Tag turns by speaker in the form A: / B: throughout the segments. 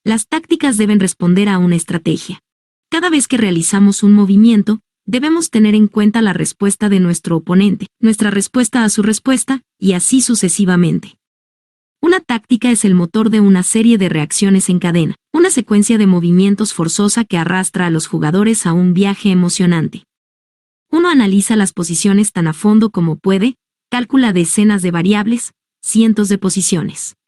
A: Las tácticas deben responder a una estrategia. Cada vez que realizamos un movimiento, debemos tener en cuenta la respuesta de nuestro oponente, nuestra respuesta a su respuesta, y así sucesivamente. Una táctica es el motor de una serie de reacciones en cadena, una secuencia de movimientos forzosa que arrastra a los jugadores a un viaje emocionante. Uno analiza las posiciones tan a fondo como puede, calcula decenas de variables, cientos de posiciones.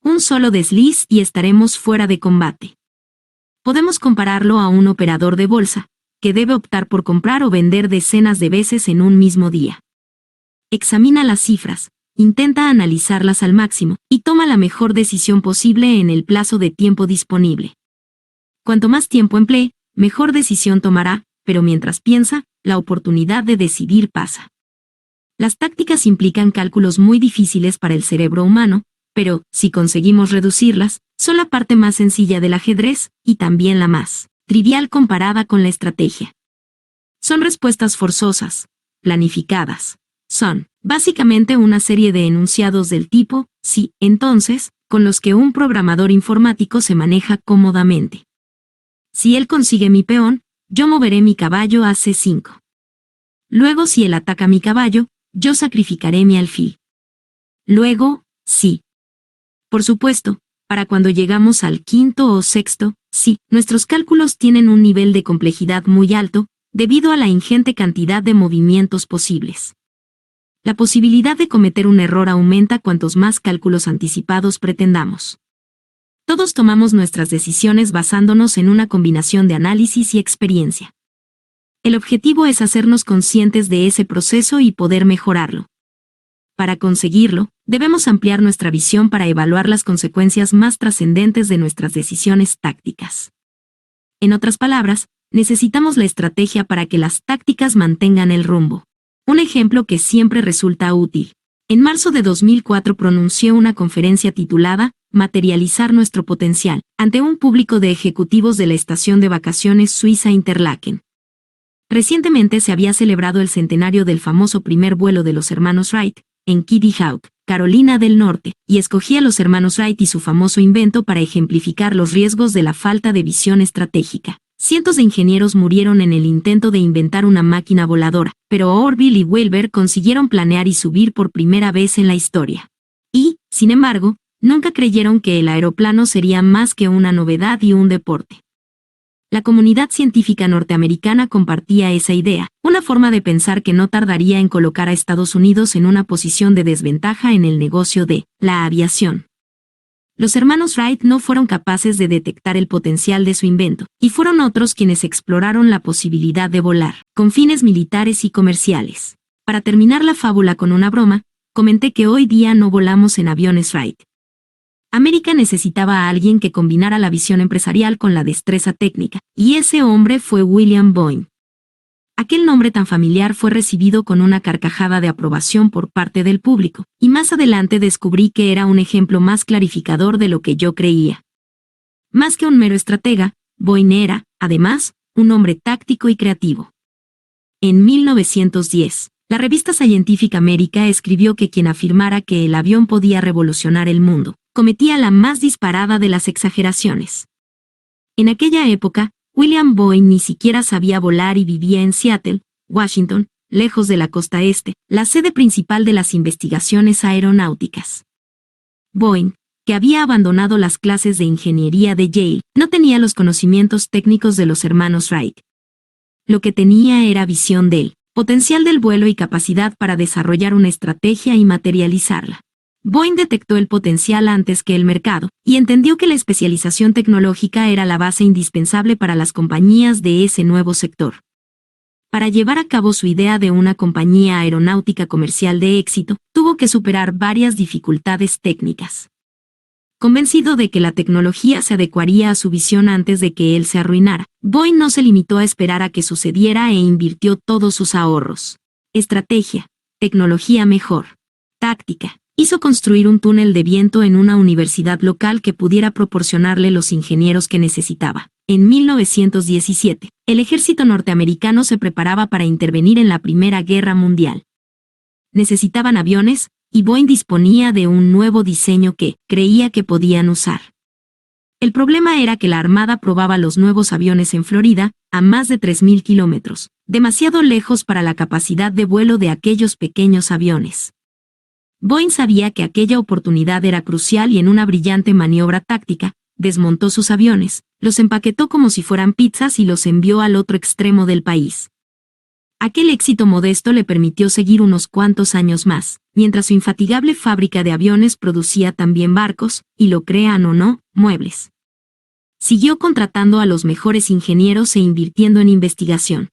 A: Un solo desliz y estaremos fuera de combate. Podemos compararlo a un operador de bolsa, que debe optar por comprar o vender decenas de veces en un mismo día. Examina las cifras, intenta analizarlas al máximo, y toma la mejor decisión posible en el plazo de tiempo disponible. Cuanto más tiempo emplee, mejor decisión tomará, pero mientras piensa, la oportunidad de decidir pasa. Las tácticas implican cálculos muy difíciles para el cerebro humano, pero, si conseguimos reducirlas, son la parte más sencilla del ajedrez, y también la más trivial comparada con la estrategia. Son respuestas forzosas, planificadas. Son, básicamente, una serie de enunciados del tipo, sí, entonces, con los que un programador informático se maneja cómodamente. Si él consigue mi peón, yo moveré mi caballo a C5. Luego, si él ataca mi caballo, yo sacrificaré mi alfil. Luego, sí. Por supuesto, para cuando llegamos al quinto o sexto, sí, nuestros cálculos tienen un nivel de complejidad muy alto, debido a la ingente cantidad de movimientos posibles. La posibilidad de cometer un error aumenta cuantos más cálculos anticipados pretendamos. Todos tomamos nuestras decisiones basándonos en una combinación de análisis y experiencia. El objetivo es hacernos conscientes de ese proceso y poder mejorarlo. Para conseguirlo, debemos ampliar nuestra visión para evaluar las consecuencias más trascendentes de nuestras decisiones tácticas. En otras palabras, necesitamos la estrategia para que las tácticas mantengan el rumbo. Un ejemplo que siempre resulta útil. En marzo de 2004 pronuncié una conferencia titulada Materializar nuestro potencial, ante un público de ejecutivos de la estación de vacaciones suiza Interlaken. Recientemente se había celebrado el centenario del famoso primer vuelo de los hermanos Wright, en Kitty Hawk, Carolina del Norte, y escogí a los hermanos Wright y su famoso invento para ejemplificar los riesgos de la falta de visión estratégica. Cientos de ingenieros murieron en el intento de inventar una máquina voladora, pero Orville y Wilbur consiguieron planear y subir por primera vez en la historia. Y, sin embargo, nunca creyeron que el aeroplano sería más que una novedad y un deporte. La comunidad científica norteamericana compartía esa idea, una forma de pensar que no tardaría en colocar a Estados Unidos en una posición de desventaja en el negocio de la aviación. Los hermanos Wright no fueron capaces de detectar el potencial de su invento, y fueron otros quienes exploraron la posibilidad de volar, con fines militares y comerciales. Para terminar la fábula con una broma, comenté que hoy día no volamos en aviones Wright. América necesitaba a alguien que combinara la visión empresarial con la destreza técnica, y ese hombre fue William Boeing. Aquel nombre tan familiar fue recibido con una carcajada de aprobación por parte del público, y más adelante descubrí que era un ejemplo más clarificador de lo que yo creía. Más que un mero estratega, Boeing era, además, un hombre táctico y creativo. En 1910, la revista Scientific America escribió que quien afirmara que el avión podía revolucionar el mundo, cometía la más disparada de las exageraciones. En aquella época, William Boeing ni siquiera sabía volar y vivía en Seattle, Washington, lejos de la costa este, la sede principal de las investigaciones aeronáuticas. Boeing, que había abandonado las clases de ingeniería de Yale, no tenía los conocimientos técnicos de los hermanos Wright. Lo que tenía era visión del potencial del vuelo y capacidad para desarrollar una estrategia y materializarla. Boeing detectó el potencial antes que el mercado, y entendió que la especialización tecnológica era la base indispensable para las compañías de ese nuevo sector. Para llevar a cabo su idea de una compañía aeronáutica comercial de éxito, tuvo que superar varias dificultades técnicas. Convencido de que la tecnología se adecuaría a su visión antes de que él se arruinara, Boeing no se limitó a esperar a que sucediera e invirtió todos sus ahorros. Estrategia, tecnología mejor, táctica. Hizo construir un túnel de viento en una universidad local que pudiera proporcionarle los ingenieros que necesitaba. En 1917, el ejército norteamericano se preparaba para intervenir en la Primera Guerra Mundial. Necesitaban aviones, y Boeing disponía de un nuevo diseño que creía que podían usar. El problema era que la Armada probaba los nuevos aviones en Florida, a más de 3.000 kilómetros, demasiado lejos para la capacidad de vuelo de aquellos pequeños aviones. Boeing sabía que aquella oportunidad era crucial y en una brillante maniobra táctica, desmontó sus aviones, los empaquetó como si fueran pizzas y los envió al otro extremo del país. Aquel éxito modesto le permitió seguir unos cuantos años más, mientras su infatigable fábrica de aviones producía también barcos, y lo crean o no, muebles. Siguió contratando a los mejores ingenieros e invirtiendo en investigación.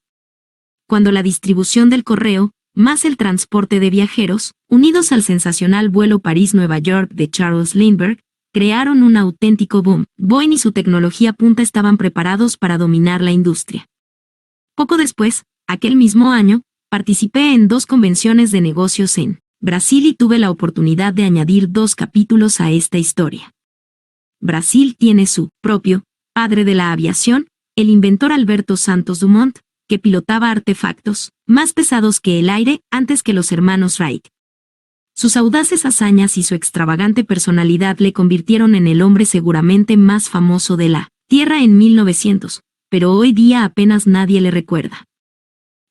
A: Cuando la distribución del correo, más el transporte de viajeros, unidos al sensacional vuelo París-Nueva York de Charles Lindbergh, crearon un auténtico boom. Boeing y su tecnología punta estaban preparados para dominar la industria. Poco después, aquel mismo año, participé en 2 convenciones de negocios en Brasil y tuve la oportunidad de añadir 2 capítulos a esta historia. Brasil tiene su propio padre de la aviación, el inventor Alberto Santos Dumont, que pilotaba artefactos más pesados que el aire antes que los hermanos Wright. Sus audaces hazañas y su extravagante personalidad le convirtieron en el hombre seguramente más famoso de la Tierra en 1900, pero hoy día apenas nadie le recuerda.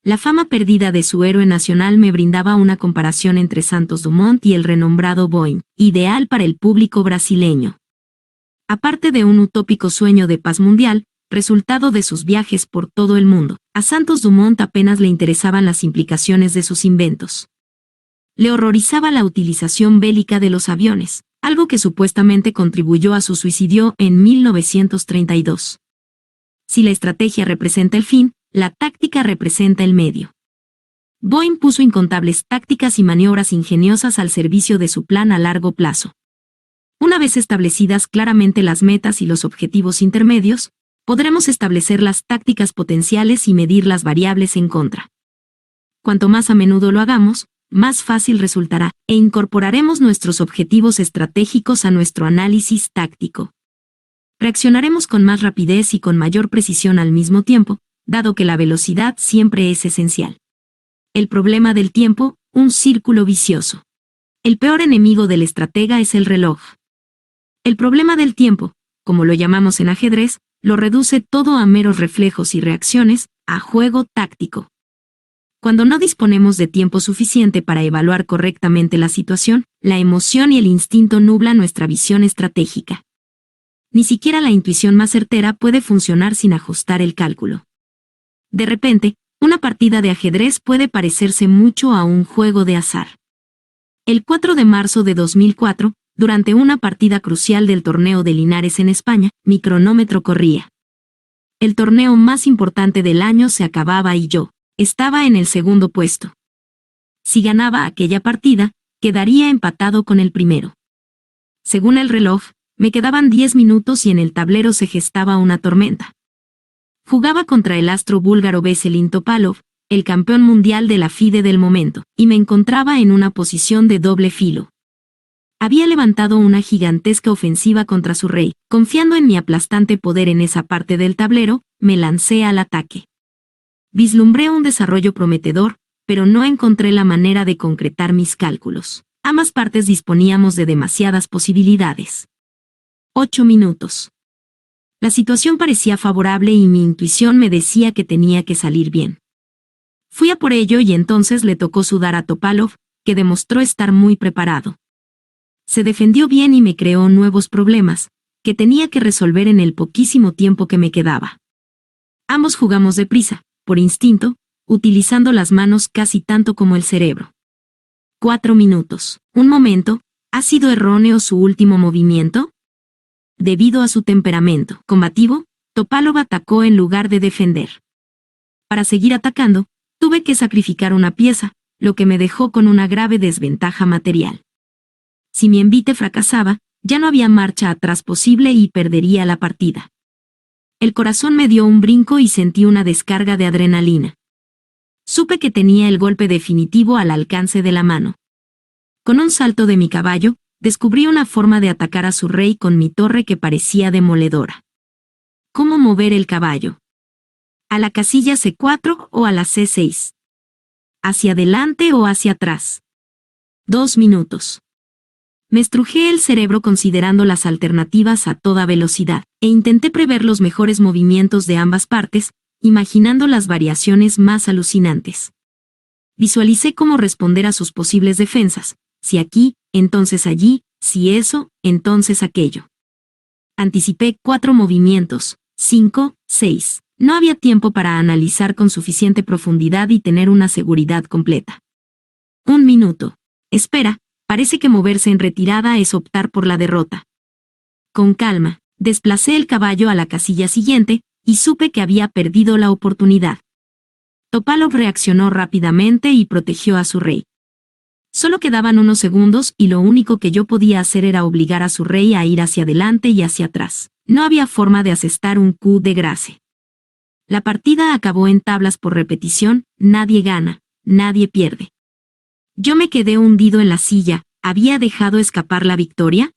A: La fama perdida de su héroe nacional me brindaba una comparación entre Santos Dumont y el renombrado Boeing, ideal para el público brasileño. Aparte de un utópico sueño de paz mundial, resultado de sus viajes por todo el mundo, a Santos Dumont apenas le interesaban las implicaciones de sus inventos. Le horrorizaba la utilización bélica de los aviones, algo que supuestamente contribuyó a su suicidio en 1932. Si la estrategia representa el fin, la táctica representa el medio. Boeing puso incontables tácticas y maniobras ingeniosas al servicio de su plan a largo plazo. Una vez establecidas claramente las metas y los objetivos intermedios, podremos establecer las tácticas potenciales y medir las variables en contra. Cuanto más a menudo lo hagamos, más fácil resultará, e incorporaremos nuestros objetivos estratégicos a nuestro análisis táctico. Reaccionaremos con más rapidez y con mayor precisión al mismo tiempo, dado que la velocidad siempre es esencial. El problema del tiempo, un círculo vicioso. El peor enemigo del estratega es el reloj. El problema del tiempo, como lo llamamos en ajedrez, lo reduce todo a meros reflejos y reacciones, a juego táctico. Cuando no disponemos de tiempo suficiente para evaluar correctamente la situación, la emoción y el instinto nublan nuestra visión estratégica. Ni siquiera la intuición más certera puede funcionar sin ajustar el cálculo. De repente, una partida de ajedrez puede parecerse mucho a un juego de azar. El 4 de marzo de 2004, durante una partida crucial del torneo de Linares en España, mi cronómetro corría. El torneo más importante del año se acababa y yo estaba en el segundo puesto. Si ganaba aquella partida, quedaría empatado con el primero. Según el reloj, me quedaban 10 minutos y en el tablero se gestaba una tormenta. Jugaba contra el astro búlgaro Veselin Topalov, el campeón mundial de la FIDE del momento, y me encontraba en una posición de doble filo. Había levantado una gigantesca ofensiva contra su rey. Confiando en mi aplastante poder en esa parte del tablero, me lancé al ataque. Vislumbré un desarrollo prometedor, pero no encontré la manera de concretar mis cálculos. Ambas partes disponíamos de demasiadas posibilidades. 8 minutos. La situación parecía favorable y mi intuición me decía que tenía que salir bien. Fui a por ello y entonces le tocó sudar a Topalov, que demostró estar muy preparado. Se defendió bien y me creó nuevos problemas, que tenía que resolver en el poquísimo tiempo que me quedaba. Ambos jugamos deprisa, por instinto, utilizando las manos casi tanto como el cerebro. 4 minutos. Un momento, ¿ha sido erróneo su último movimiento? Debido a su temperamento combativo, Topalov atacó en lugar de defender. Para seguir atacando, tuve que sacrificar una pieza, lo que me dejó con una grave desventaja material. Si mi envite fracasaba, ya no había marcha atrás posible y perdería la partida. El corazón me dio un brinco y sentí una descarga de adrenalina. Supe que tenía el golpe definitivo al alcance de la mano. Con un salto de mi caballo, descubrí una forma de atacar a su rey con mi torre que parecía demoledora. ¿Cómo mover el caballo? ¿A la casilla C4 o a la C6? ¿Hacia adelante o hacia atrás? 2 minutos. Me estrujé el cerebro considerando las alternativas a toda velocidad, e intenté prever los mejores movimientos de ambas partes, imaginando las variaciones más alucinantes. Visualicé cómo responder a sus posibles defensas, si aquí, entonces allí, si eso, entonces aquello. Anticipé 4 movimientos, 5, 6. No había tiempo para analizar con suficiente profundidad y tener una seguridad completa. 1 minuto. Espera, parece que moverse en retirada es optar por la derrota. Con calma, desplacé el caballo a la casilla siguiente, y supe que había perdido la oportunidad. Topalov reaccionó rápidamente y protegió a su rey. Solo quedaban unos segundos y lo único que yo podía hacer era obligar a su rey a ir hacia adelante y hacia atrás. No había forma de asestar un coup de grâce. La partida acabó en tablas por repetición, nadie gana, nadie pierde. Yo me quedé hundido en la silla, ¿había dejado escapar la victoria?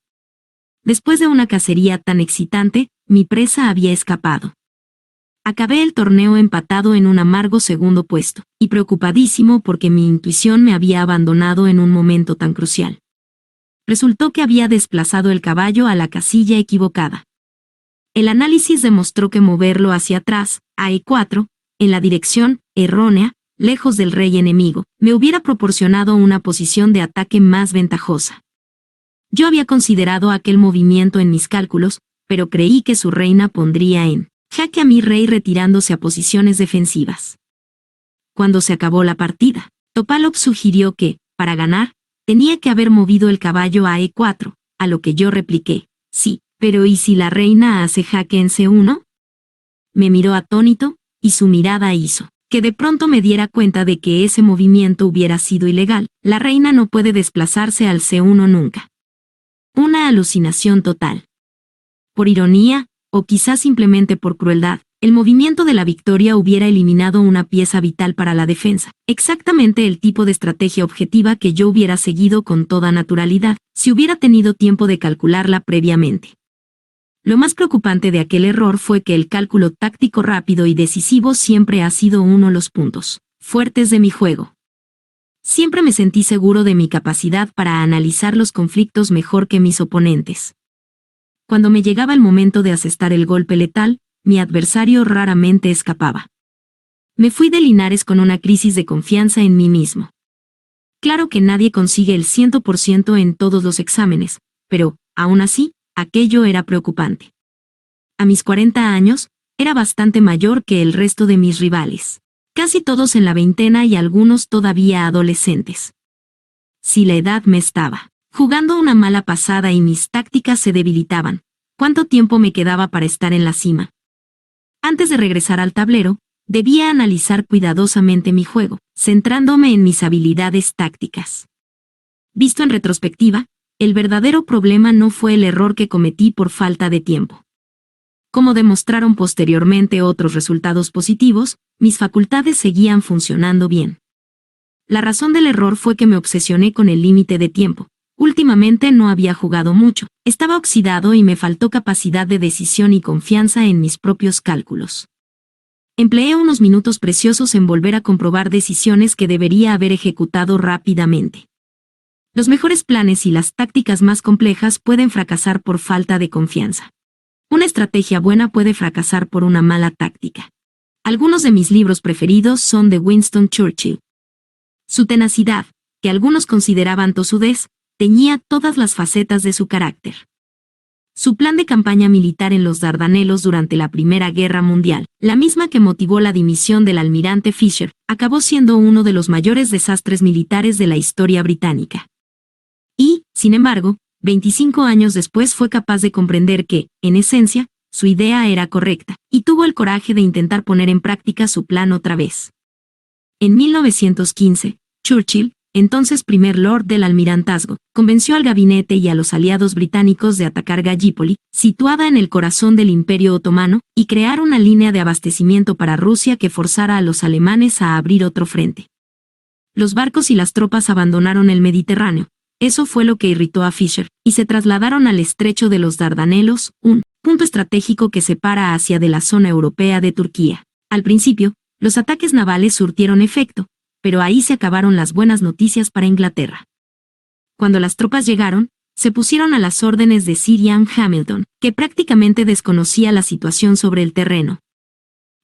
A: Después de una cacería tan excitante, mi presa había escapado. Acabé el torneo empatado en un amargo segundo puesto, y preocupadísimo porque mi intuición me había abandonado en un momento tan crucial. Resultó que había desplazado el caballo a la casilla equivocada. El análisis demostró que moverlo hacia atrás, a E4, en la dirección errónea, lejos del rey enemigo, me hubiera proporcionado una posición de ataque más ventajosa. Yo había considerado aquel movimiento en mis cálculos, pero creí que su reina pondría en jaque a mi rey retirándose a posiciones defensivas. Cuando se acabó la partida, Topalov sugirió que, para ganar, tenía que haber movido el caballo a E4, a lo que yo repliqué, sí, pero ¿y si la reina hace jaque en C1? Me miró atónito, y su mirada hizo que de pronto me diera cuenta de que ese movimiento hubiera sido ilegal. La reina no puede desplazarse al C1 nunca. Una alucinación total. Por ironía, o quizás simplemente por crueldad, el movimiento de la victoria hubiera eliminado una pieza vital para la defensa, exactamente el tipo de estrategia objetiva que yo hubiera seguido con toda naturalidad, si hubiera tenido tiempo de calcularla previamente. Lo más preocupante de aquel error fue que el cálculo táctico rápido y decisivo siempre ha sido uno de los puntos fuertes de mi juego. Siempre me sentí seguro de mi capacidad para analizar los conflictos mejor que mis oponentes. Cuando me llegaba el momento de asestar el golpe letal, mi adversario raramente escapaba. Me fui de Linares con una crisis de confianza en mí mismo. Claro que nadie consigue el 100% en todos los exámenes, pero, aún así, aquello era preocupante. A mis 40 años, era bastante mayor que el resto de mis rivales. Casi todos en la veintena y algunos todavía adolescentes. Si la edad me estaba jugando una mala pasada y mis tácticas se debilitaban, ¿cuánto tiempo me quedaba para estar en la cima? Antes de regresar al tablero, debía analizar cuidadosamente mi juego, centrándome en mis habilidades tácticas. Visto en retrospectiva, el verdadero problema no fue el error que cometí por falta de tiempo. Como demostraron posteriormente otros resultados positivos, mis facultades seguían funcionando bien. La razón del error fue que me obsesioné con el límite de tiempo. Últimamente no había jugado mucho, estaba oxidado y me faltó capacidad de decisión y confianza en mis propios cálculos. Empleé unos minutos preciosos en volver a comprobar decisiones que debería haber ejecutado rápidamente. Los mejores planes y las tácticas más complejas pueden fracasar por falta de confianza. Una estrategia buena puede fracasar por una mala táctica. Algunos de mis libros preferidos son de Winston Churchill. Su tenacidad, que algunos consideraban tosudez, teñía todas las facetas de su carácter. Su plan de campaña militar en los Dardanelos durante la Primera Guerra Mundial, la misma que motivó la dimisión del almirante Fisher, acabó siendo uno de los mayores desastres militares de la historia británica. Y, sin embargo, 25 años después fue capaz de comprender que, en esencia, su idea era correcta, y tuvo el coraje de intentar poner en práctica su plan otra vez. En 1915, Churchill, entonces primer lord del almirantazgo, convenció al gabinete y a los aliados británicos de atacar Gallipoli, situada en el corazón del Imperio Otomano, y crear una línea de abastecimiento para Rusia que forzara a los alemanes a abrir otro frente. Los barcos y las tropas abandonaron el Mediterráneo. Eso fue lo que irritó a Fisher, y se trasladaron al estrecho de los Dardanelos, un punto estratégico que separa a Asia de la zona europea de Turquía. Al principio, los ataques navales surtieron efecto, pero ahí se acabaron las buenas noticias para Inglaterra. Cuando las tropas llegaron, se pusieron a las órdenes de Sir Ian Hamilton, que prácticamente desconocía la situación sobre el terreno.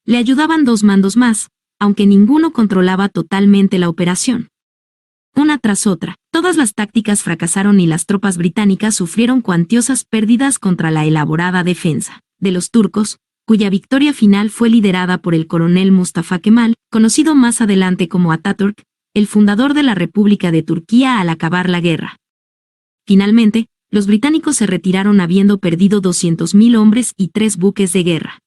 A: Le ayudaban 2 mandos más, aunque ninguno controlaba totalmente la operación. Una tras otra, todas las tácticas fracasaron y las tropas británicas sufrieron cuantiosas pérdidas contra la elaborada defensa de los turcos, cuya victoria final fue liderada por el coronel Mustafa Kemal, conocido más adelante como Atatürk, el fundador de la República de Turquía al acabar la guerra. Finalmente, los británicos se retiraron habiendo perdido 200.000 hombres y 3 buques de guerra.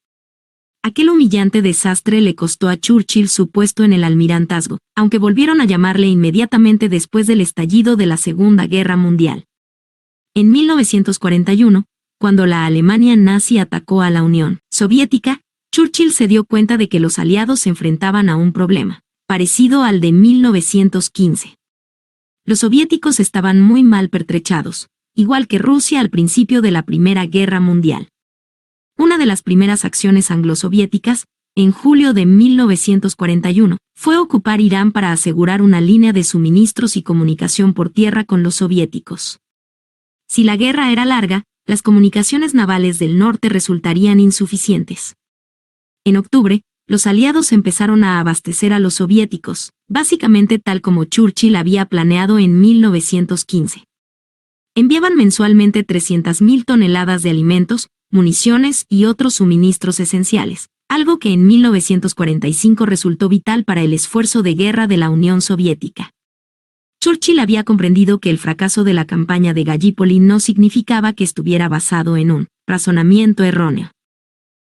A: Aquel humillante desastre le costó a Churchill su puesto en el almirantazgo, aunque volvieron a llamarle inmediatamente después del estallido de la Segunda Guerra Mundial. En 1941, cuando la Alemania nazi atacó a la Unión Soviética, Churchill se dio cuenta de que los aliados se enfrentaban a un problema, parecido al de 1915. Los soviéticos estaban muy mal pertrechados, igual que Rusia al principio de la Primera Guerra Mundial. Una de las primeras acciones anglo-soviéticas, en julio de 1941, fue ocupar Irán para asegurar una línea de suministros y comunicación por tierra con los soviéticos. Si la guerra era larga, las comunicaciones navales del norte resultarían insuficientes. En octubre, los aliados empezaron a abastecer a los soviéticos, básicamente tal como Churchill había planeado en 1915. Enviaban mensualmente 300.000 toneladas de alimentos, municiones y otros suministros esenciales, algo que en 1945 resultó vital para el esfuerzo de guerra de la Unión Soviética. Churchill había comprendido que el fracaso de la campaña de Gallipoli no significaba que estuviera basado en un razonamiento erróneo.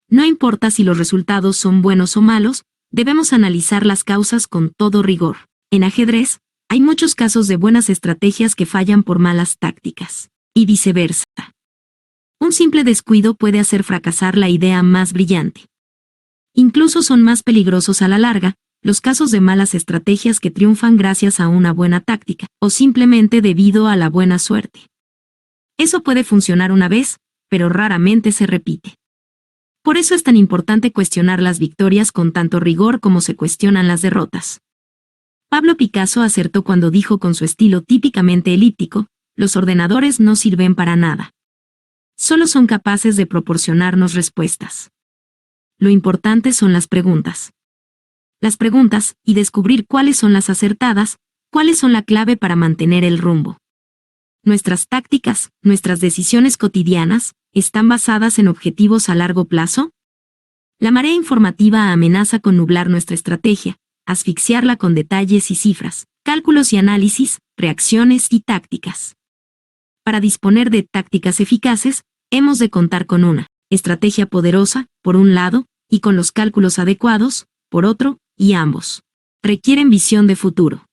A: No importa si los resultados son buenos o malos, debemos analizar las causas con todo rigor. En ajedrez, hay muchos casos de buenas estrategias que fallan por malas tácticas, y viceversa. Un simple descuido puede hacer fracasar la idea más brillante. Incluso son más peligrosos a la larga los casos de malas estrategias que triunfan gracias a una buena táctica, o simplemente debido a la buena suerte. Eso puede funcionar una vez, pero raramente se repite. Por eso es tan importante cuestionar las victorias con tanto rigor como se cuestionan las derrotas. Pablo Picasso acertó cuando dijo con su estilo típicamente elíptico, los ordenadores no sirven para nada. Solo son capaces de proporcionarnos respuestas. Lo importante son las preguntas. Las preguntas, y descubrir cuáles son las acertadas, cuáles son la clave para mantener el rumbo. Nuestras tácticas, nuestras decisiones cotidianas, ¿están basadas en objetivos a largo plazo? La marea informativa amenaza con nublar nuestra estrategia, asfixiarla con detalles y cifras, cálculos y análisis, reacciones y tácticas. Para disponer de tácticas eficaces, hemos de contar con una estrategia poderosa, por un lado, y con los cálculos adecuados, por otro, y ambos requieren visión de futuro.